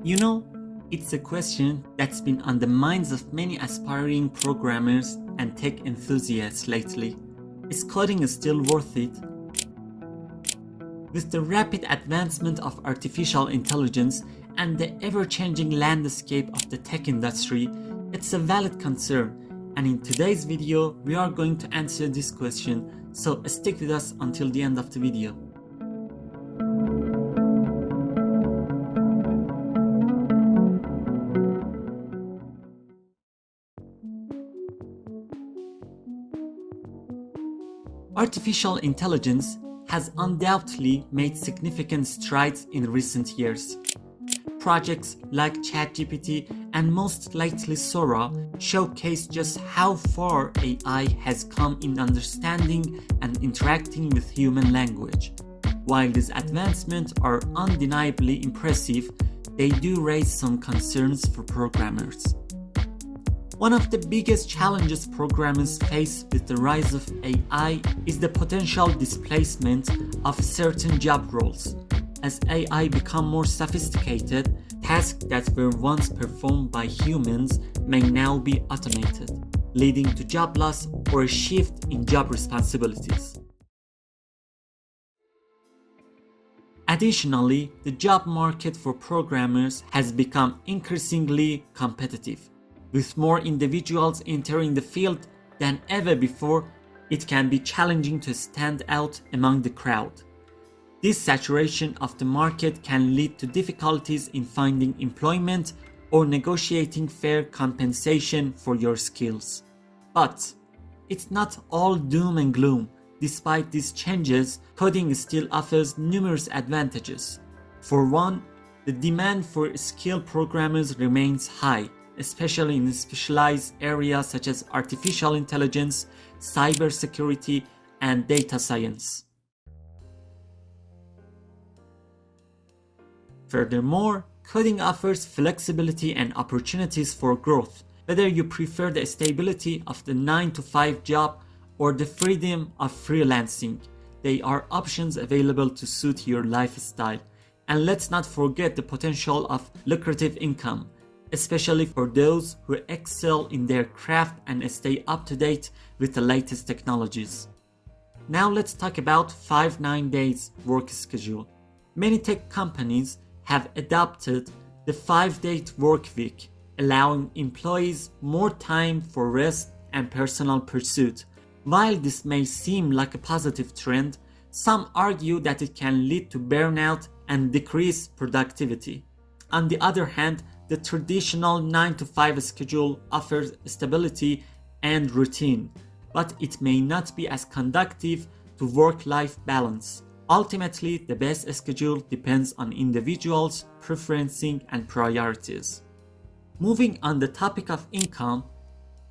You know, it's a question that's been on the minds of many aspiring programmers and tech enthusiasts lately. Is coding still worth it? With the rapid advancement of artificial intelligence and the ever-changing landscape of the tech industry, it's a valid concern, and in today's video we are going to answer this question, so stick with us until the end of the video. Artificial intelligence has undoubtedly made significant strides in recent years. Projects like ChatGPT and most lately Sora showcase just how far AI has come in understanding and interacting with human language. While these advancements are undeniably impressive, they do raise some concerns for programmers. One of the biggest challenges programmers face with the rise of AI is the potential displacement of certain job roles. As AI become more sophisticated, tasks that were once performed by humans may now be automated, leading to job loss or a shift in job responsibilities. Additionally, the job market for programmers has become increasingly competitive. With more individuals entering the field than ever before, it can be challenging to stand out among the crowd. This saturation of the market can lead to difficulties in finding employment or negotiating fair compensation for your skills. But it's not all doom and gloom. Despite these changes, coding still offers numerous advantages. For one, the demand for skilled programmers remains high, especially in specialized areas such as artificial intelligence, cybersecurity, and data science. Furthermore, coding offers flexibility and opportunities for growth, whether you prefer the stability of the 9-to-5 job or the freedom of freelancing. There are options available to suit your lifestyle. And let's not forget the potential of lucrative income, especially for those who excel in their craft and stay up to date with the latest technologies. Now let's talk about 5-9 days work schedule. Many tech companies have adopted the 5-day work week, allowing employees more time for rest and personal pursuit. While this may seem like a positive trend, some argue that it can lead to burnout and decreased productivity. On the other hand, the traditional 9-to-5 schedule offers stability and routine, but it may not be as conducive to work-life balance. Ultimately, the best schedule depends on individuals' preferences and priorities. Moving on the topic of income,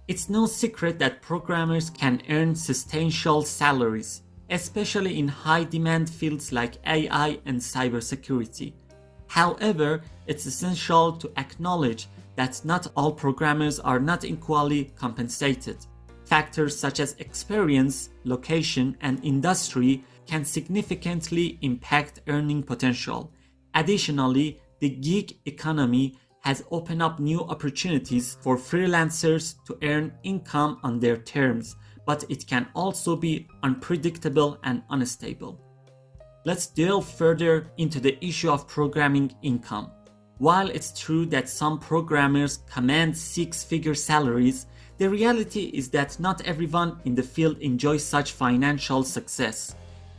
it's no secret that programmers can earn substantial salaries, especially in high-demand fields like AI and cybersecurity. However, it's essential to acknowledge that not all programmers are not equally compensated. Factors such as experience, location, and industry can significantly impact earning potential. Additionally, the gig economy has opened up new opportunities for freelancers to earn income on their terms, but it can also be unpredictable and unstable. Let's delve further into the issue of programming income. While it's true that some programmers command six-figure salaries, the reality is that not everyone in the field enjoys such financial success.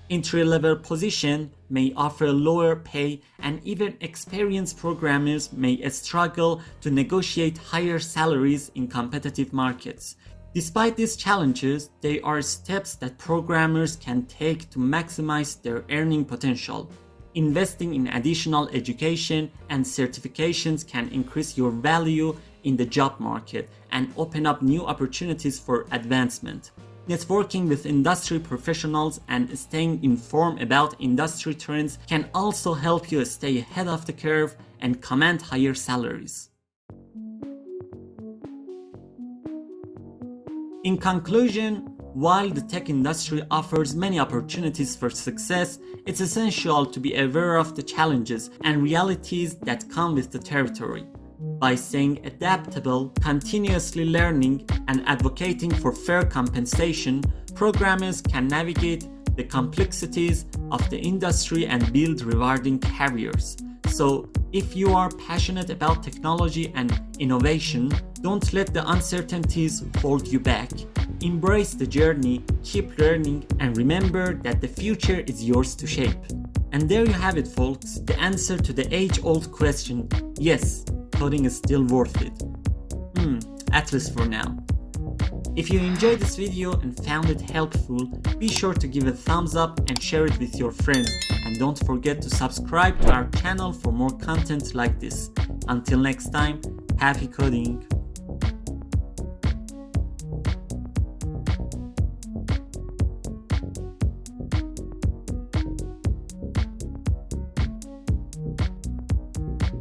Entry-level positions may offer lower pay, and even experienced programmers may struggle to negotiate higher salaries in competitive markets. Despite these challenges, there are steps that programmers can take to maximize their earning potential. Investing in additional education and certifications can increase your value in the job market and open up new opportunities for advancement. Networking with industry professionals and staying informed about industry trends can also help you stay ahead of the curve and command higher salaries. In conclusion, While the tech industry offers many opportunities for success, it's essential to be aware of the challenges and realities that come with the territory. By staying adaptable, continuously learning, and advocating for fair compensation, programmers can navigate the complexities of the industry and build rewarding careers. So, if you are passionate about technology and innovation, don't let the uncertainties hold you back. Embrace the journey, keep learning, and remember that the future is yours to shape. And there you have it, folks, the answer to the age-old question: yes, coding is still worth it. At least for now. If you enjoyed this video and found it helpful, be sure to give a thumbs up and share it with your friends. And don't forget to subscribe to our channel for more content like this. Until next time, happy coding!